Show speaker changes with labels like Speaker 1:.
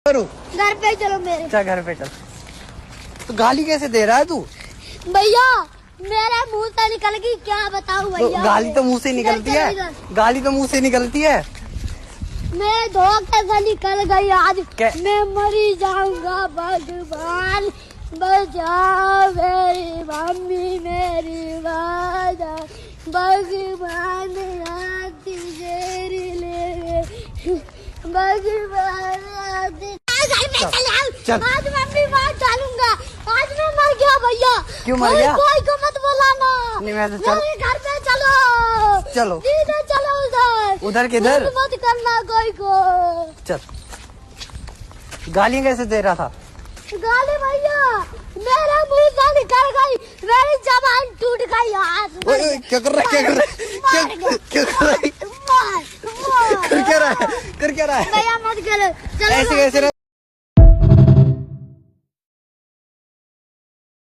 Speaker 1: करूँ?
Speaker 2: घर पे चलो मेरे।
Speaker 1: अच्छा घर पे चल। तो गाली कैसे दे रहा है तू?
Speaker 2: भैया मेरे मुंह से निकल गई, क्या बताऊं भैया।
Speaker 1: तो गाली तो मुंह से निकलती है, गाली तो मुंह से निकलती है।
Speaker 2: मेरे धोखे से निकल गई आज।
Speaker 1: क्या?
Speaker 2: मैं मरी जाऊंगा, भगवान बचाओ मेरी मम्मी मेरी वादा, भगवान आती तेरी ले, भगवान आती।
Speaker 1: चल।
Speaker 2: आज मैं भी मार डालूंगा, आज मैं मर गया भैया।
Speaker 1: क्यों मर गया?
Speaker 2: कोई को मत बुलाना।
Speaker 1: नहीं मैं तो चल।
Speaker 2: मेरे घर पे चलो,
Speaker 1: चलो
Speaker 2: सीधे चलो उधर।
Speaker 1: उधर किधर?
Speaker 2: मत करना कोई को।
Speaker 1: चल। गाली कैसे दे रहा था?
Speaker 2: गाली भैया मेरा मुंह से निकल गई, मेरी जबान टूट गई आज।
Speaker 1: ओए क्या कर रहा है, क्या कर रहा है, क्या कर रहा है,
Speaker 2: मार मार
Speaker 1: कर क्या रहा है, कर क्या रहा है?
Speaker 2: भैया मत करो, चलो
Speaker 1: ऐसे कैसे